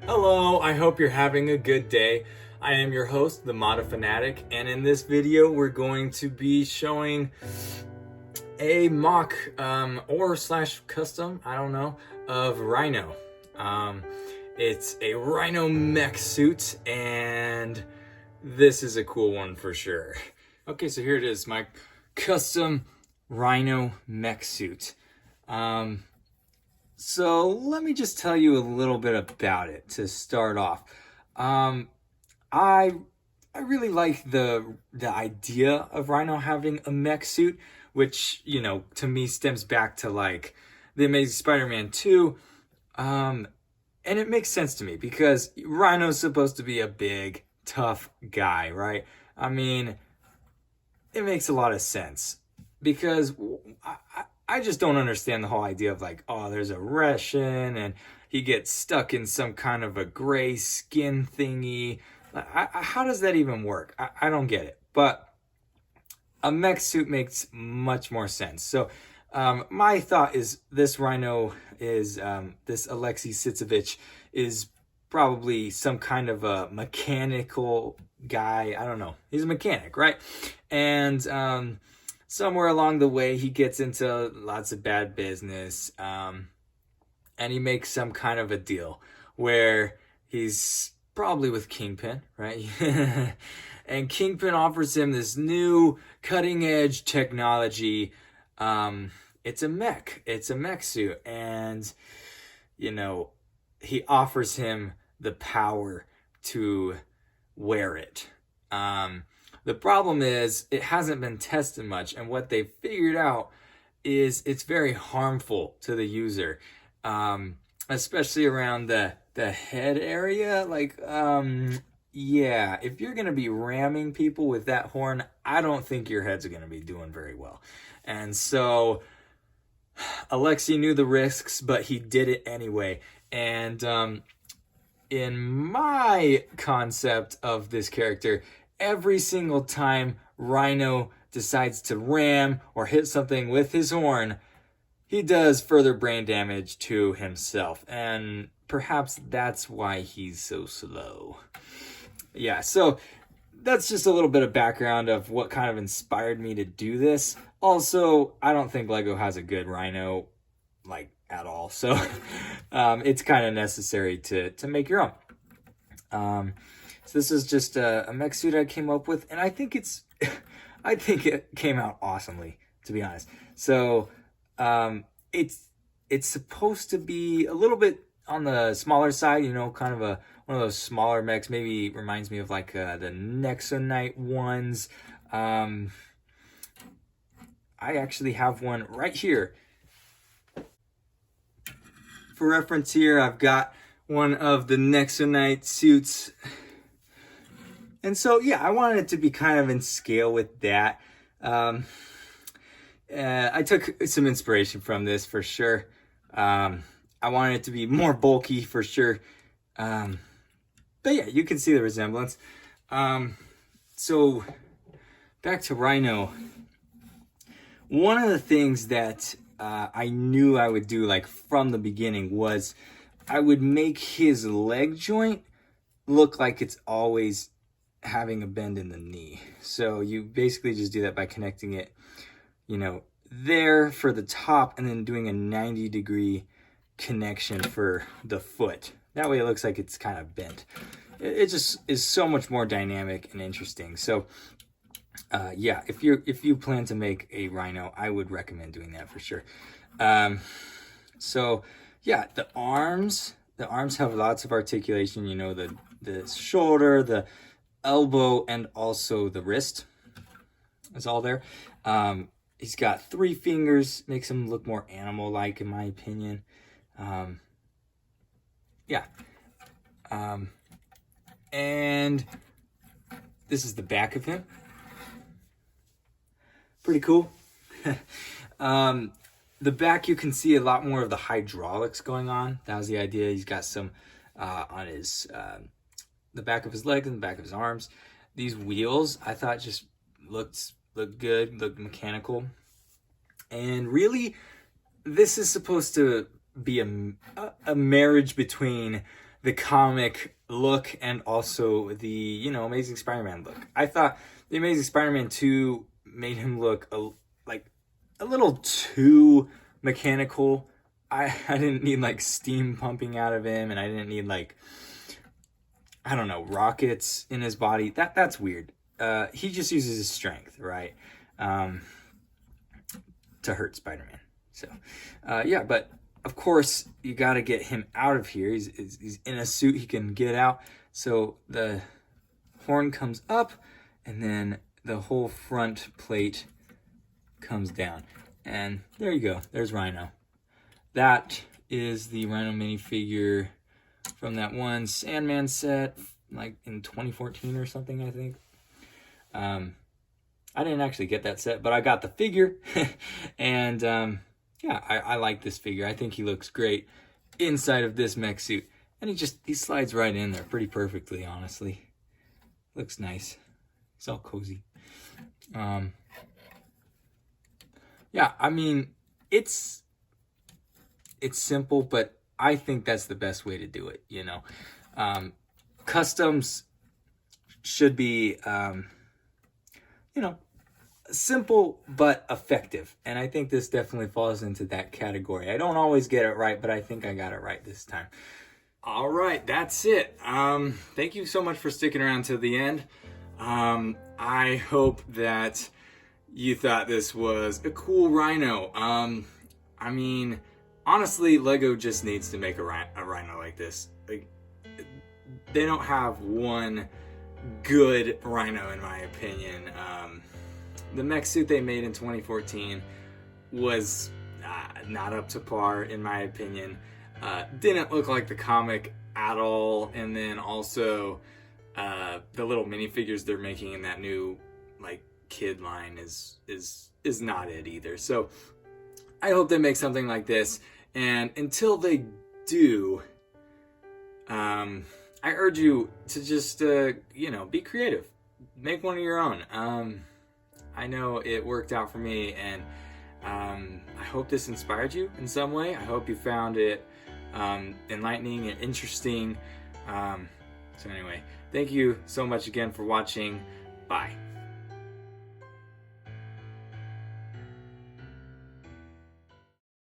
Hello, I hope you're having a good day. I am your host, the Moda Fanatic, and in this video we're going to be showing a mock or slash custom, I don't know, of Rhino. It's a Rhino mech suit, and this is a cool one for sure. Okay, so here it is, my custom Rhino mech suit. So let me just tell you a little bit about it to start off. I really like the idea of Rhino having a mech suit, which, you know, to me stems back to like the Amazing Spider-Man 2. And it makes sense to me because Rhino's supposed to be a big, tough guy, right? I mean, it makes a lot of sense because I just don't understand the whole idea of like, oh, there's a Russian and he gets stuck in some kind of a gray skin thingy. How does that even work? I don't get it. But a mech suit makes much more sense. So my thought is this Rhino is, this Alexei Sitsevich is probably some kind of a mechanical guy. I don't know. He's a mechanic, right? And somewhere along the way, he gets into lots of bad business, and he makes some kind of a deal where he's probably with Kingpin, right? And Kingpin offers him this new cutting-edge technology. It's a mech suit, and you know, he offers him the power to wear it. The problem is it hasn't been tested much, and what they've figured out is it's very harmful to the user, especially around the head area. Like, yeah, if you're going to be ramming people with that horn, I don't think your heads are going to be doing very well. And so Alexei knew the risks, but he did it anyway. And in my concept of this character, every single time Rhino decides to ram or hit something with his horn, he does further brain damage to himself. And perhaps that's why he's so slow. Yeah, so that's just a little bit of background of what kind of inspired me to do this. Also, I don't think Lego has a good Rhino, like, at all. So it's kind of necessary to make your own. So this is just a mech suit I came up with, and I think I think it came out awesomely, to be honest. So it's supposed to be a little bit on the smaller side, you know, kind of one of those smaller mechs. Maybe reminds me of like the Nexonite ones. I actually have one right here. For reference here, I've got one of the Nexonite suits. And so, yeah, I wanted it to be kind of in scale with that. I took some inspiration from this for sure. I wanted it to be more bulky for sure. But yeah, you can see the resemblance. So back to Rhino. One of the things that I knew I would do like from the beginning was I would make his leg joint look like it's always having a bend in the knee. So you basically just do that by connecting it, you know, there for the top and then doing a 90-degree connection for the foot. That way it looks like it's kind of bent. It just is so much more dynamic and interesting. So yeah, if you plan to make a Rhino, I would recommend doing that for sure. So yeah, the arms have lots of articulation, you know, the shoulder, the elbow, and also the wrist is all there. He's got 3 fingers, makes him look more animal-like in my opinion. Yeah. And this is the back of him. Pretty cool. The back, you can see a lot more of the hydraulics going on. That was the idea. He's got some on his the back of his legs and the back of his arms. These wheels, I thought just looked good, looked mechanical. And really, this is supposed to be a marriage between the comic look and also the, you know, Amazing Spider-Man look. I thought the Amazing Spider-Man 2 made him look like a little too mechanical. I didn't need like steam pumping out of him, and I didn't need like, I don't know, rockets in his body. That's weird. He just uses his strength, right? To hurt Spider-Man. So, yeah, but of course you got to get him out of here. He's in a suit, he can get out. So the horn comes up, and then the whole front plate comes down. And there you go. There's Rhino. That is the Rhino minifigure from that one Sandman set, like in 2014 or something, I think. I didn't actually get that set, but I got the figure. And yeah, I like this figure. I think he looks great inside of this mech suit. And he slides right in there pretty perfectly, honestly. Looks nice. It's all cozy. Yeah, I mean, it's simple, but I think that's the best way to do it, you know. Customs should be, you know, simple but effective. And I think this definitely falls into that category. I don't always get it right, but I think I got it right this time. All right, that's it. Thank you so much for sticking around to the end. I hope that you thought this was a cool Rhino. I mean, honestly, Lego just needs to make a Rhino like this. Like, they don't have one good Rhino, in my opinion. The mech suit they made in 2014 was not up to par, in my opinion. Didn't look like the comic at all. And then also, the little minifigures they're making in that new like kid line is not it either. So I hope they make something like this, and until they do, I urge you to just you know, be creative, make one of your own. I know it worked out for me, and I hope this inspired you in some way. I hope you found it enlightening and interesting. So anyway, thank you so much again for watching. Bye.